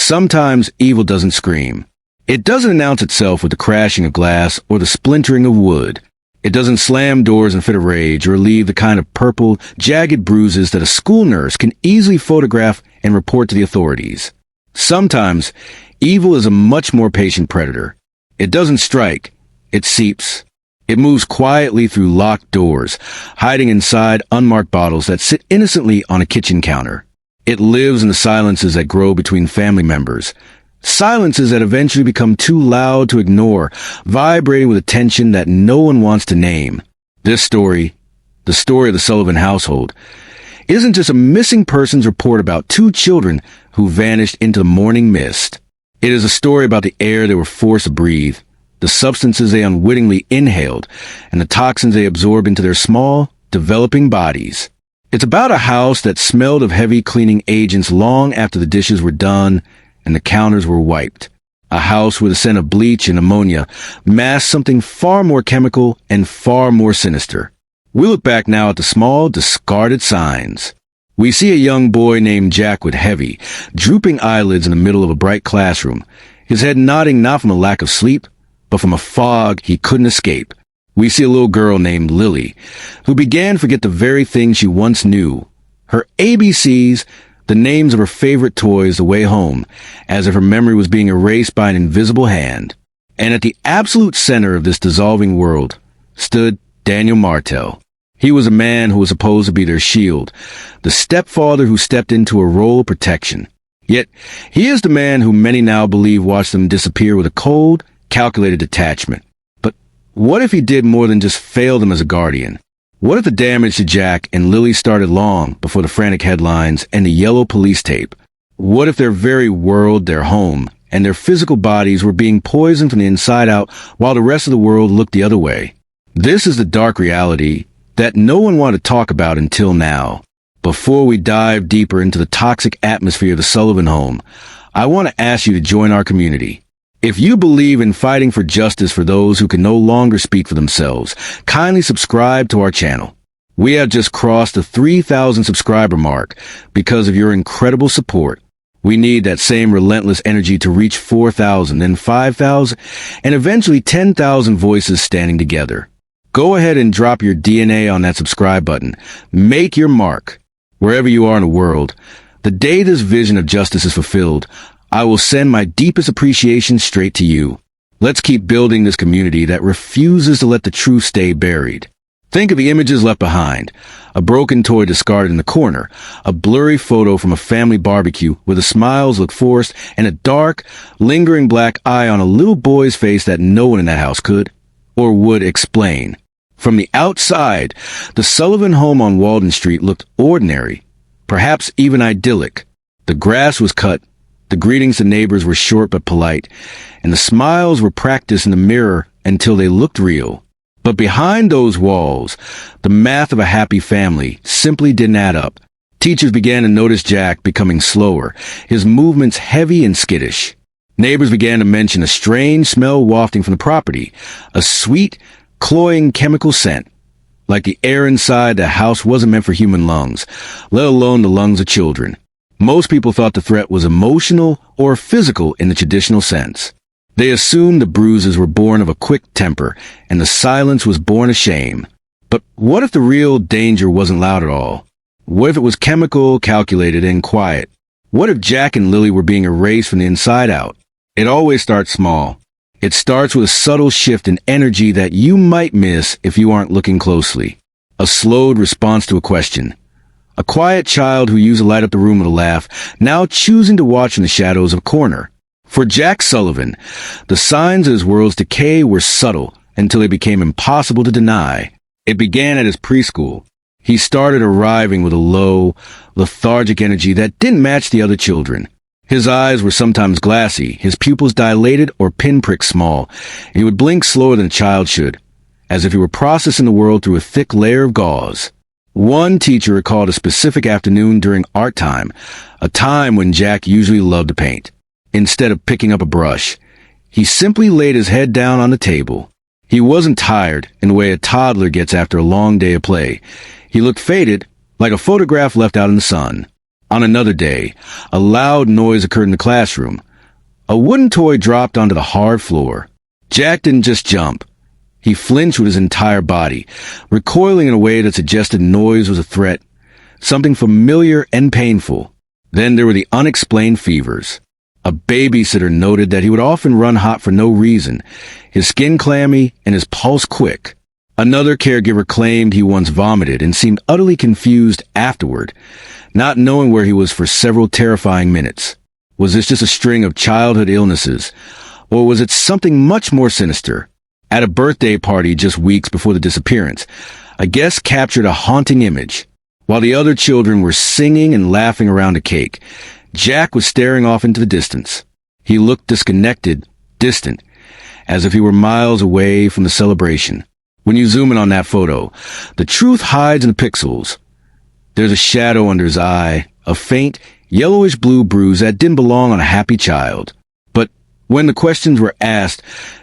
Sometimes evil doesn't scream. It doesn't announce itself with the crashing of glass or the splintering of wood. It doesn't slam doors in a fit of rage or leave the kind of purple, jagged bruises that a school nurse can easily photograph and report to the authorities. Sometimes, evil is a much more patient predator. It doesn't strike, it seeps. It moves quietly through locked doors, hiding inside unmarked bottles that sit innocently on a kitchen counter. It lives in the silences that grow between family members. Silences that eventually become too loud to ignore, vibrating with a tension that no one wants to name. This story, the story of the Sullivan household, isn't just a missing persons report about two children who vanished into the morning mist. It is a story about the air they were forced to breathe, the substances they unwittingly inhaled, and the toxins they absorbed into their small, developing bodies. It's about a house that smelled of heavy cleaning agents long after the dishes were done and the counters were wiped. A house where the scent of bleach and ammonia masked something far more chemical and far more sinister. We look back now at the small, discarded signs. We see a young boy named Jack with heavy, drooping eyelids in the middle of a bright classroom, his head nodding not from a lack of sleep, but from a fog he couldn't escape. We see a little girl named Lily, who began to forget the very thing she once knew. Her ABCs, the names of her favorite toys, the way home, as if her memory was being erased by an invisible hand. And at the absolute center of this dissolving world stood Daniel Martel. He was a man who was supposed to be their shield, the stepfather who stepped into a role of protection. Yet, he is the man who many now believe watched them disappear with a cold, calculated detachment. But what if he did more than just fail them as a guardian? What if the damage to Jack and Lily started long before the frantic headlines and the yellow police tape? What if their very world, their home, and their physical bodies were being poisoned from the inside out while the rest of the world looked the other way? This is the dark reality that no one wanted to talk about until now. Before we dive deeper into the toxic atmosphere of the Sullivan home, I want to ask you to join our community. If you believe in fighting for justice for those who can no longer speak for themselves, kindly subscribe to our channel. We have just crossed the 3,000 subscriber mark because of your incredible support. We need that same relentless energy to reach 4,000, then 5,000, and eventually 10,000 voices standing together. Go ahead and drop your DNA on that subscribe button. Make your mark. Wherever you are in the world, the day this vision of justice is fulfilled, I will send my deepest appreciation straight to you. Let's keep building this community that refuses to let the truth stay buried. Think of the images left behind. A broken toy discarded in the corner, a blurry photo from a family barbecue where the smiles look forced, and a dark, lingering black eye on a little boy's face that no one in that house could or would explain. From the outside, the Sullivan home on Walden Street looked ordinary, perhaps even idyllic. The grass was cut, the greetings to neighbors were short but polite, and the smiles were practiced in the mirror until they looked real. But behind those walls, the math of a happy family simply didn't add up. Teachers began to notice Jack becoming slower, his movements heavy and skittish. Neighbors began to mention a strange smell wafting from the property, a sweet, cloying chemical scent. Like the air inside the house wasn't meant for human lungs, let alone the lungs of children. Most people thought the threat was emotional or physical in the traditional sense. They assumed the bruises were born of a quick temper, and the silence was born of shame. But what if the real danger wasn't loud at all? What if it was chemical, calculated, and quiet? What if Jack and Lily were being erased from the inside out? It always starts small. It starts with a subtle shift in energy that you might miss if you aren't looking closely. A slowed response to a question. A quiet child who used to light up the room with a laugh, now choosing to watch in the shadows of a corner. For Jack Sullivan, the signs of his world's decay were subtle until they became impossible to deny. It began at his preschool. He started arriving with a low, lethargic energy that didn't match the other children. His eyes were sometimes glassy, his pupils dilated or pinprick small, and he would blink slower than a child should, as if he were processing the world through a thick layer of gauze. One teacher recalled a specific afternoon during art time, a time when Jack usually loved to paint. Instead of picking up a brush, he simply laid his head down on the table. He wasn't tired in the way a toddler gets after a long day of play. He looked faded, like a photograph left out in the sun. On another day, a loud noise occurred in the classroom. A wooden toy dropped onto the hard floor. Jack didn't just jump. He flinched with his entire body, recoiling in a way that suggested noise was a threat, something familiar and painful. Then there were the unexplained fevers. A babysitter noted that he would often run hot for no reason, his skin clammy and his pulse quick. Another caregiver claimed he once vomited and seemed utterly confused afterward, not knowing where he was for several terrifying minutes. Was this just a string of childhood illnesses, or was it something much more sinister? At a birthday party just weeks before the disappearance, a guest captured a haunting image. While the other children were singing and laughing around a cake, Jack was staring off into the distance. He looked disconnected, distant, as if he were miles away from the celebration. When you zoom in on that photo, the truth hides in the pixels. There's a shadow under his eye, a faint, yellowish-blue bruise that didn't belong on a happy child. But when the questions were asked,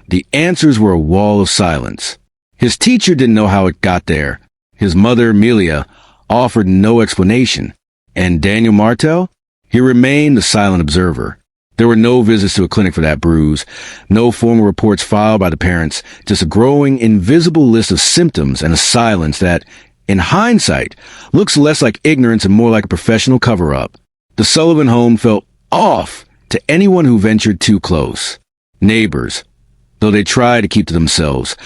the answers were a wall of silence. His teacher didn't know how it got there. His mother, Malia, offered no explanation. And Daniel Martel? He remained the silent observer. There were no visits to a clinic for that bruise, no formal reports filed by the parents, just a growing, invisible list of symptoms and a silence that, in hindsight, looks less like ignorance and more like a professional cover-up. The Sullivan home felt off to anyone who ventured too close. Neighbors, though they tried to keep to themselves,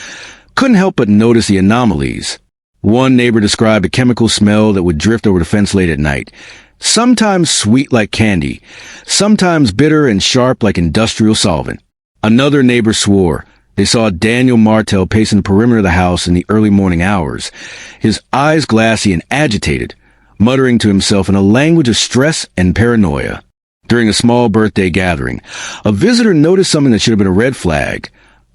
couldn't help but notice the anomalies. One neighbor described a chemical smell that would drift over the fence late at night, sometimes sweet like candy, sometimes bitter and sharp like industrial solvent. Another neighbor swore they saw Daniel Martel pacing the perimeter of the house in the early morning hours, his eyes glassy and agitated, muttering to himself in a language of stress and paranoia. During a small birthday gathering, a visitor noticed something that should have been a red flag: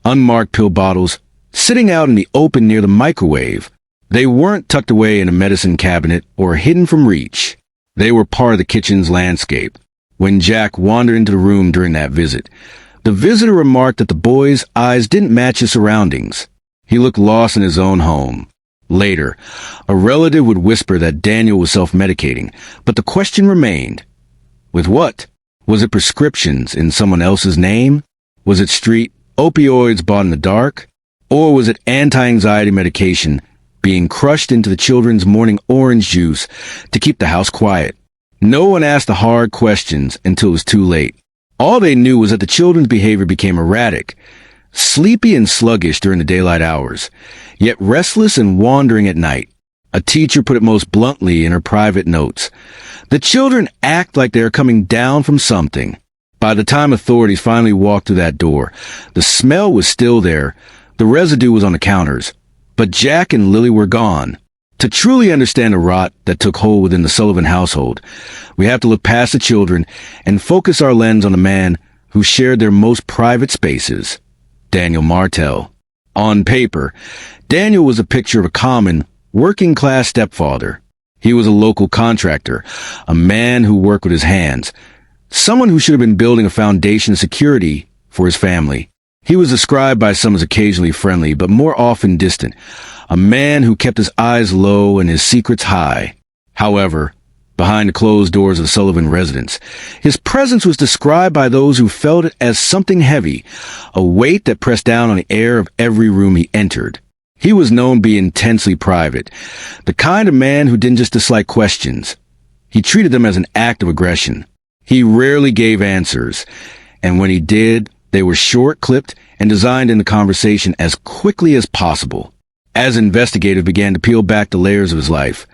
unmarked pill bottles sitting out in the open near the microwave. They weren't tucked away in a medicine cabinet or hidden from reach. They were part of the kitchen's landscape. When Jack wandered into the room during that visit, the visitor remarked that the boy's eyes didn't match his surroundings. He looked lost in his own home. Later, a relative would whisper that Daniel was self-medicating, but the question remained. With what? Was it prescriptions in someone else's name? Was it street opioids bought in the dark? Or was it anti-anxiety medication being crushed into the children's morning orange juice to keep the house quiet? No one asked the hard questions until it was too late. All they knew was that the children's behavior became erratic, sleepy and sluggish during the daylight hours, yet restless and wandering at night. A teacher put it most bluntly in her private notes. The children act like they are coming down from something. By the time authorities finally walked through that door, the smell was still there, the residue was on the counters, but Jack and Lily were gone. To truly understand the rot that took hold within the Sullivan household, we have to look past the children and focus our lens on the man who shared their most private spaces, Daniel Martel. On paper, Daniel was a picture of a common, working-class stepfather. He was a local contractor, a man who worked with his hands, someone who should have been building a foundation of security for his family. He was described by some as occasionally friendly, but more often distant, a man who kept his eyes low and his secrets high. However, behind the closed doors of the Sullivan residence, his presence was described by those who felt it as something heavy, a weight that pressed down on the air of every room he entered. He was known to be intensely private, the kind of man who didn't just dislike questions. He treated them as an act of aggression. He rarely gave answers, and when he did, they were short, clipped, and designed in the conversation as quickly as possible. As investigators began to peel back the layers of his life,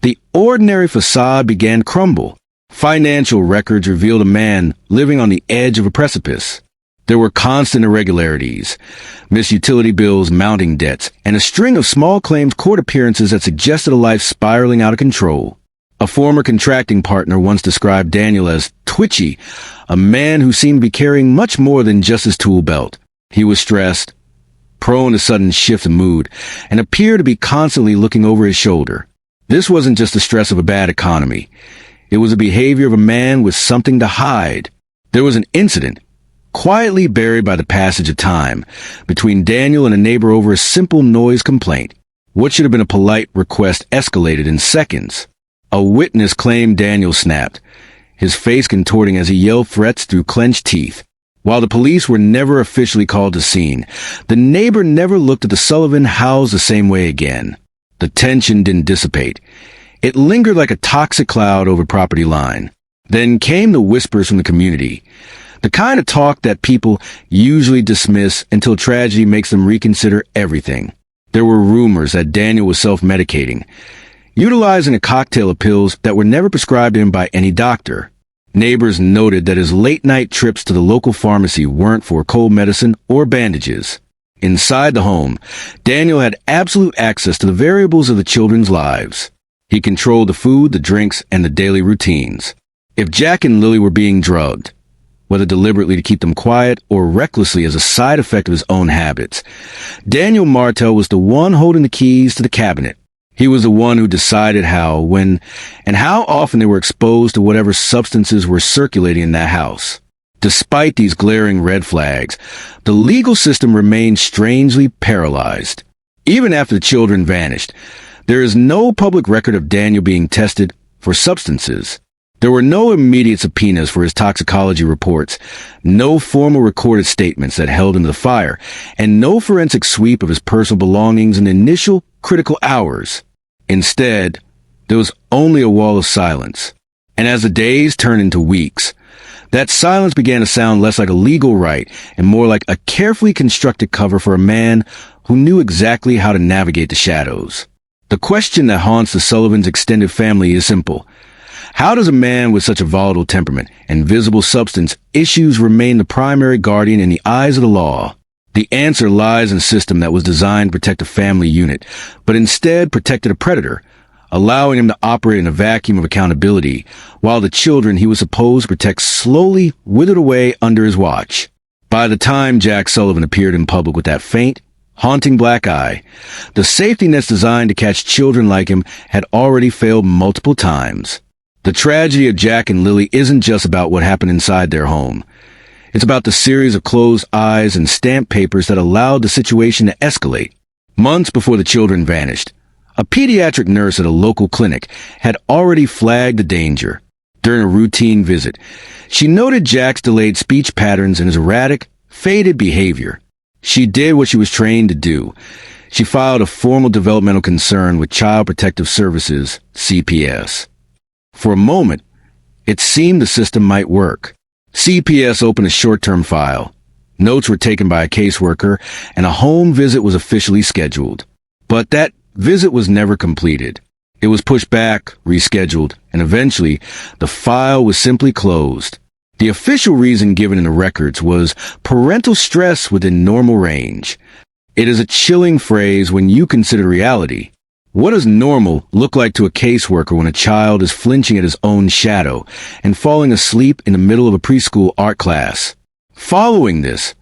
the ordinary facade began to crumble. Financial records revealed a man living on the edge of a precipice. There were constant irregularities, missed utility bills, mounting debts, and a string of small claims court appearances that suggested a life spiraling out of control. A former contracting partner once described Daniel as twitchy, a man who seemed to be carrying much more than just his tool belt. He was stressed, prone to sudden shifts of mood, and appeared to be constantly looking over his shoulder. This wasn't just the stress of a bad economy. It was the behavior of a man with something to hide. There was an incident, quietly buried by the passage of time, between Daniel and a neighbor over a simple noise complaint. What should have been a polite request escalated in seconds. A witness claimed Daniel snapped, his face contorting as he yelled threats through clenched teeth. While the police were never officially called to scene, the neighbor never looked at the Sullivan house the same way again. The tension didn't dissipate. It lingered like a toxic cloud over property line. Then came the whispers from the community, the kind of talk that people usually dismiss until tragedy makes them reconsider everything. There were rumors that Daniel was self-medicating, utilizing a cocktail of pills that were never prescribed to him by any doctor. Neighbors noted that his late-night trips to the local pharmacy weren't for cold medicine or bandages. Inside the home, Daniel had absolute access to the variables of the children's lives. He controlled the food, the drinks, and the daily routines. If Jack and Lily were being drugged, whether deliberately to keep them quiet or recklessly as a side effect of his own habits, Daniel Martel was the one holding the keys to the cabinet. He was the one who decided how, when, and how often they were exposed to whatever substances were circulating in that house. Despite these glaring red flags, the legal system remained strangely paralyzed. Even after the children vanished, there is no public record of Daniel being tested for substances. There were no immediate subpoenas for his toxicology reports, no formal recorded statements that held him to the fire, and no forensic sweep of his personal belongings in the initial critical hours. Instead, there was only a wall of silence. And as the days turned into weeks, that silence began to sound less like a legal right and more like a carefully constructed cover for a man who knew exactly how to navigate the shadows. The question that haunts the Sullivans' extended family is simple. How does a man with such a volatile temperament and visible substance issues remain the primary guardian in the eyes of the law? The answer lies in a system that was designed to protect a family unit, but instead protected a predator, allowing him to operate in a vacuum of accountability, while the children he was supposed to protect slowly withered away under his watch. By the time Jack Sullivan appeared in public with that faint, haunting black eye, the safety nets designed to catch children like him had already failed multiple times. The tragedy of Jack and Lily isn't just about what happened inside their home. It's about the series of closed eyes and stamped papers that allowed the situation to escalate. Months before the children vanished, a pediatric nurse at a local clinic had already flagged the danger. During a routine visit, she noted Jack's delayed speech patterns and his erratic, faded behavior. She did what she was trained to do. She filed a formal developmental concern with Child Protective Services, CPS. For a moment, it seemed the system might work. CPS opened a short-term file. Notes were taken by a caseworker, and a home visit was officially scheduled. But that visit was never completed. It was pushed back, rescheduled, and eventually, the file was simply closed. The official reason given in the records was parental stress within normal range. It is a chilling phrase when you consider reality. What does normal look like to a caseworker when a child is flinching at his own shadow and falling asleep in the middle of a preschool art class? Following this,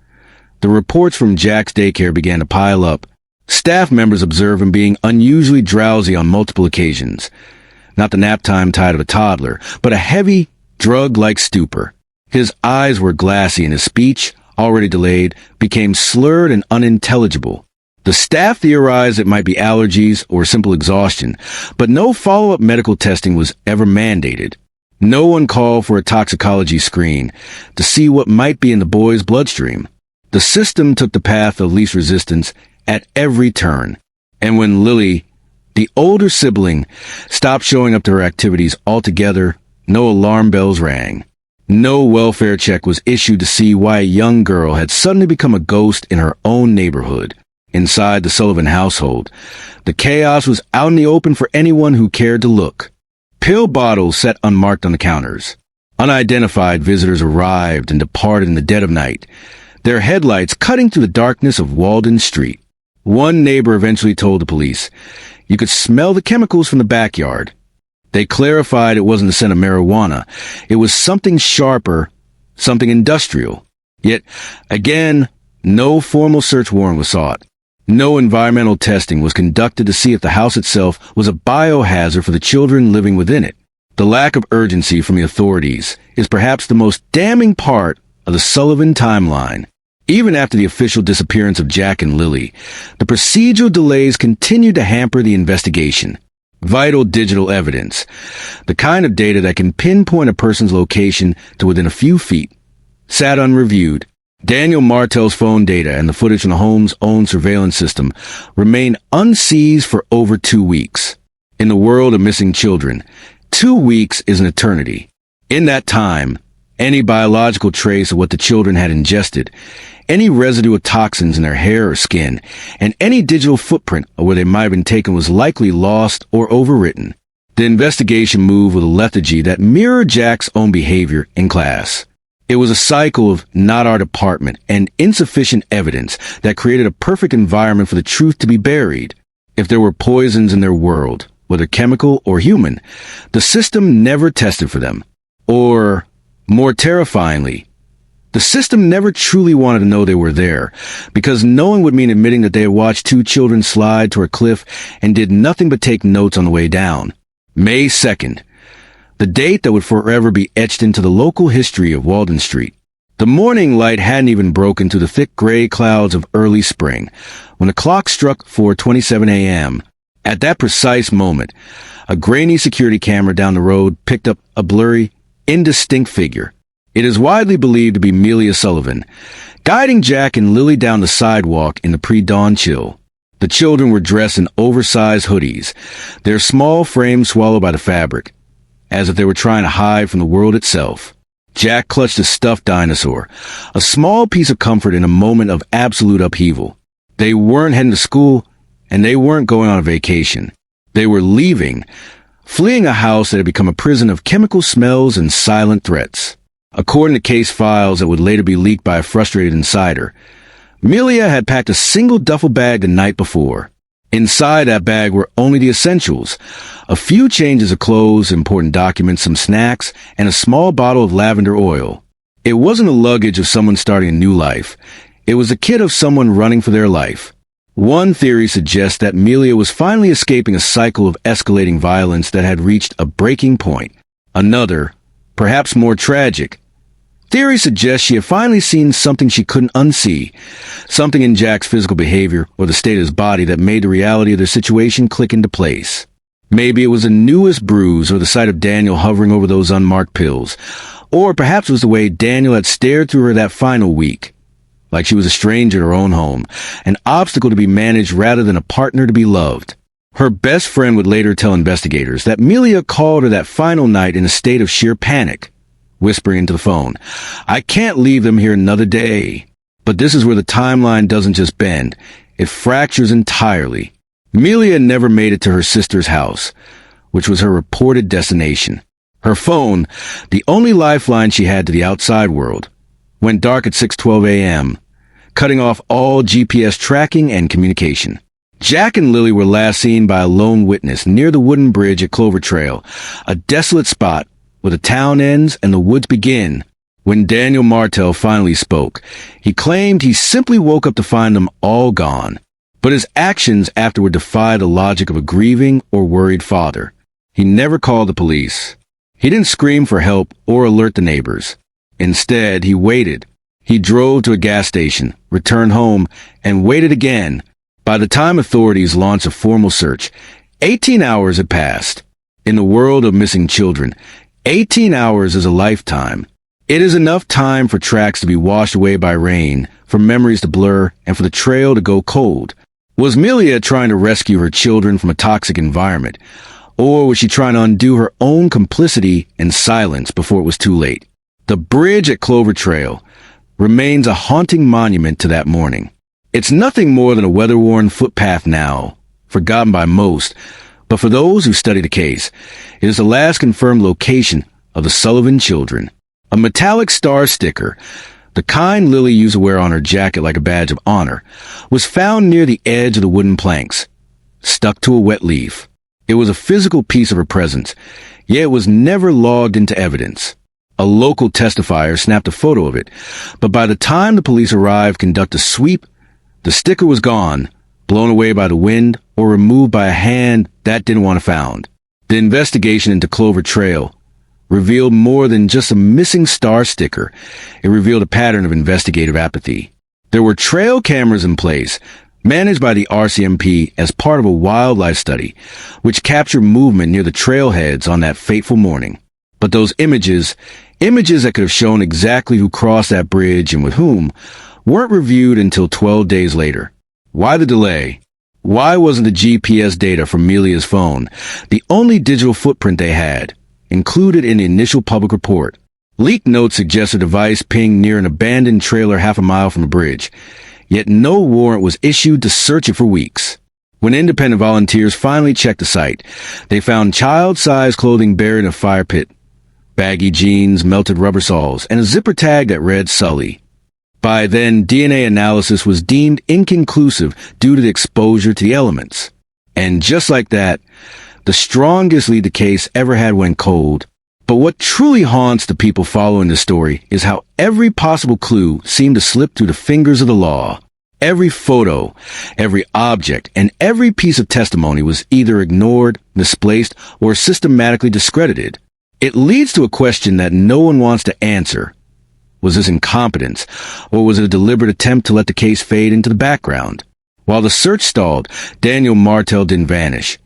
the reports from Jack's daycare began to pile up. Staff members observed him being unusually drowsy on multiple occasions. Not the nap time tide of a toddler, but a heavy, drug-like stupor. His eyes were glassy and his speech, already delayed, became slurred and unintelligible. The staff theorized it might be allergies or simple exhaustion, but no follow-up medical testing was ever mandated. No one called for a toxicology screen to see what might be in the boy's bloodstream. The system took the path of least resistance at every turn. And when Lily, the older sibling, stopped showing up to her activities altogether, no alarm bells rang. No welfare check was issued to see why a young girl had suddenly become a ghost in her own neighborhood. Inside the Sullivan household, the chaos was out in the open for anyone who cared to look. Pill bottles sat unmarked on the counters. Unidentified visitors arrived and departed in the dead of night, their headlights cutting through the darkness of Walden Street. One neighbor eventually told the police, "You could smell the chemicals from the backyard." They clarified it wasn't the scent of marijuana. It was something sharper, something industrial. Yet, again, no formal search warrant was sought. No environmental testing was conducted to see if the house itself was a biohazard for the children living within it. The lack of urgency from the authorities is perhaps the most damning part of the Sullivan timeline. Even after the official disappearance of Jack and Lily, the procedural delays continued to hamper the investigation. Vital digital evidence. The kind of data that can pinpoint a person's location to within a few feet. Sat unreviewed. Daniel Martel's phone data and the footage from the home's own surveillance system remain unseized for over 2 weeks. In the world of missing children, 2 weeks is an eternity. In that time, any biological trace of what the children had ingested, any residue of toxins in their hair or skin, and any digital footprint of where they might have been taken was likely lost or overwritten. The investigation moved with a lethargy that mirrored Jack's own behavior in class. It was a cycle of not our department and insufficient evidence that created a perfect environment for the truth to be buried. If there were poisons in their world, whether chemical or human, the system never tested for them. Or, more terrifyingly, the system never truly wanted to know they were there, because knowing would mean admitting that they had watched 2 children slide to a cliff and did nothing but take notes on the way down. May 2nd. The date that would forever be etched into the local history of Walden Street. The morning light hadn't even broken through the thick gray clouds of early spring when the clock struck 4:27 a.m. At that precise moment, a grainy security camera down the road picked up a blurry, indistinct figure. It is widely believed to be Malia Sullivan, guiding Jack and Lily down the sidewalk in the pre-dawn chill. The children were dressed in oversized hoodies, their small frames swallowed by the fabric, as if they were trying to hide from the world itself. Jack clutched a stuffed dinosaur, a small piece of comfort in a moment of absolute upheaval. They weren't heading to school, and they weren't going on a vacation. They were leaving, fleeing a house that had become a prison of chemical smells and silent threats. According to case files that would later be leaked by a frustrated insider, Malia had packed a single duffel bag the night before. Inside that bag were only the essentials, a few changes of clothes, important documents, some snacks, and a small bottle of lavender oil. It wasn't the luggage of someone starting a new life. It was the kit of someone running for their life. One theory suggests that Malia was finally escaping a cycle of escalating violence that had reached a breaking point. Another, perhaps more tragic, theory suggests she had finally seen something she couldn't unsee, something in Jack's physical behavior or the state of his body that made the reality of their situation click into place. Maybe it was the newest bruise or the sight of Daniel hovering over those unmarked pills, or perhaps it was the way Daniel had stared through her that final week, like she was a stranger in her own home, an obstacle to be managed rather than a partner to be loved. Her best friend would later tell investigators that Malia called her that final night in a state of sheer panic, whispering into the phone, "I can't leave them here another day." But this is where the timeline doesn't just bend, it fractures entirely. Malia never made it to her sister's house, which was her reported destination. Her phone, the only lifeline she had to the outside world, went dark at 6:12 a.m., cutting off all GPS tracking and communication. Jack and Lily were last seen by a lone witness near the wooden bridge at Clover Trail, a desolate spot where the town ends and the woods begin. When Daniel Martel finally spoke, he claimed he simply woke up to find them all gone. But his actions afterward defied the logic of a grieving or worried father. He never called the police. He didn't scream for help or alert the neighbors. Instead, he waited. He drove to a gas station, returned home, and waited again. By the time authorities launched a formal search, 18 hours had passed. In the world of missing children, 18 hours is a lifetime. It is enough time for tracks to be washed away by rain, for memories to blur, and for the trail to go cold. Was Malia trying to rescue her children from a toxic environment, or was she trying to undo her own complicity and silence before it was too late? The bridge at Clover Trail remains a haunting monument to that morning. It's nothing more than a weather-worn footpath now, forgotten by most, but for those who study the case, it is the last confirmed location of the Sullivan children. A metallic star sticker, the kind Lily used to wear on her jacket like a badge of honor, was found near the edge of the wooden planks, stuck to a wet leaf. It was a physical piece of her presence, yet it was never logged into evidence. A local testifier snapped a photo of it, but by the time the police arrived to conduct a sweep, the sticker was gone, blown away by the wind, or removed by a hand that didn't want it found. The investigation into Clover Trail revealed more than just a missing star sticker. It revealed a pattern of investigative apathy. There were trail cameras in place, managed by the RCMP as part of a wildlife study, which captured movement near the trailheads on that fateful morning. But those images that could have shown exactly who crossed that bridge and with whom, weren't reviewed until 12 days later. Why the delay? Why wasn't the GPS data from Malia's phone, the only digital footprint they had, included in the initial public report? Leaked notes suggest a device pinged near an abandoned trailer half a mile from the bridge, yet no warrant was issued to search it for weeks. When independent volunteers finally checked the site, they found child-sized clothing buried in a fire pit, baggy jeans, melted rubber soles, and a zipper tag that read Sully. By then, DNA analysis was deemed inconclusive due to the exposure to the elements. And just like that, the strongest lead the case ever had went cold. But what truly haunts the people following the story is how every possible clue seemed to slip through the fingers of the law. Every photo, every object, and every piece of testimony was either ignored, misplaced, or systematically discredited. It leads to a question that no one wants to answer. Was this incompetence, or was it a deliberate attempt to let the case fade into the background? While the search stalled, Daniel Martel didn't vanish.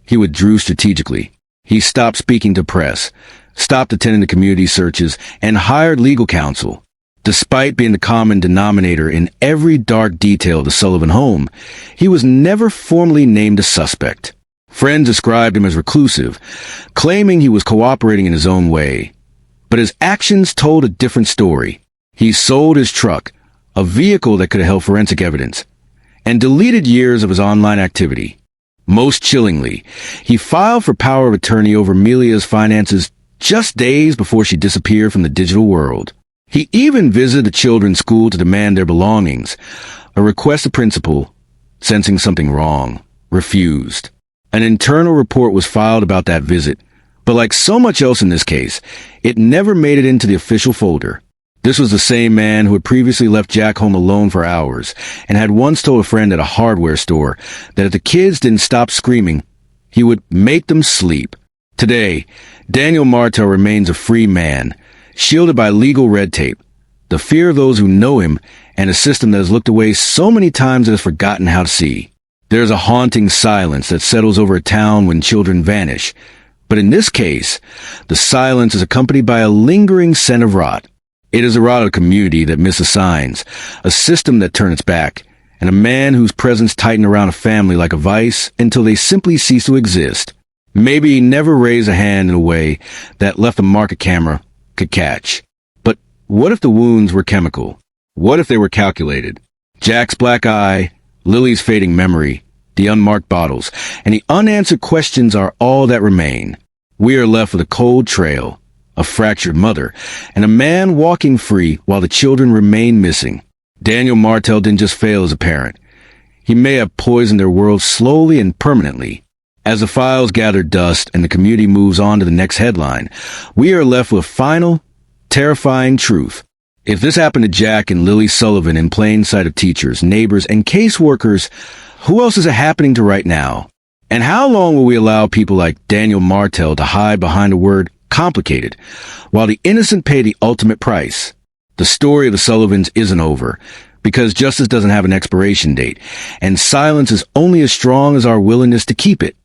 He withdrew strategically. He stopped speaking to press, stopped attending the community searches, and hired legal counsel. Despite being the common denominator in every dark detail of the Sullivan home, he was never formally named a suspect. Friends described him as reclusive, claiming he was cooperating in his own way. But his actions told a different story. He sold his truck, a vehicle that could have held forensic evidence, and deleted years of his online activity. Most chillingly, he filed for power of attorney over Malia's finances just days before she disappeared from the digital world. He even visited the children's school to demand their belongings. A request the principal, sensing something wrong, refused. An internal report was filed about that visit, but like so much else in this case, it never made it into the official folder. This was the same man who had previously left Jack home alone for hours and had once told a friend at a hardware store that if the kids didn't stop screaming, he would make them sleep. Today, Daniel Martel remains a free man, shielded by legal red tape, the fear of those who know him, and a system that has looked away so many times it has forgotten how to see. There's a haunting silence that settles over a town when children vanish. But in this case, the silence is accompanied by a lingering scent of rot. It is a rot of a community that misassigns, a system that turns its back, and a man whose presence tightened around a family like a vice until they simply cease to exist. Maybe he never raised a hand in a way that left a mark a camera could catch. But what if the wounds were chemical? What if they were calculated? Jack's black eye, Lily's fading memory, the unmarked bottles, and the unanswered questions are all that remain. We are left with a cold trail, a fractured mother, and a man walking free while the children remain missing. Daniel Martel didn't just fail as a parent. He may have poisoned their world slowly and permanently. As the files gather dust and the community moves on to the next headline, we are left with final, terrifying truth. If this happened to Jack and Lily Sullivan in plain sight of teachers, neighbors, and caseworkers, who else is it happening to right now? And how long will we allow people like Daniel Martel to hide behind the word complicated, while the innocent pay the ultimate price? The story of the Sullivans isn't over, because justice doesn't have an expiration date, and silence is only as strong as our willingness to keep it.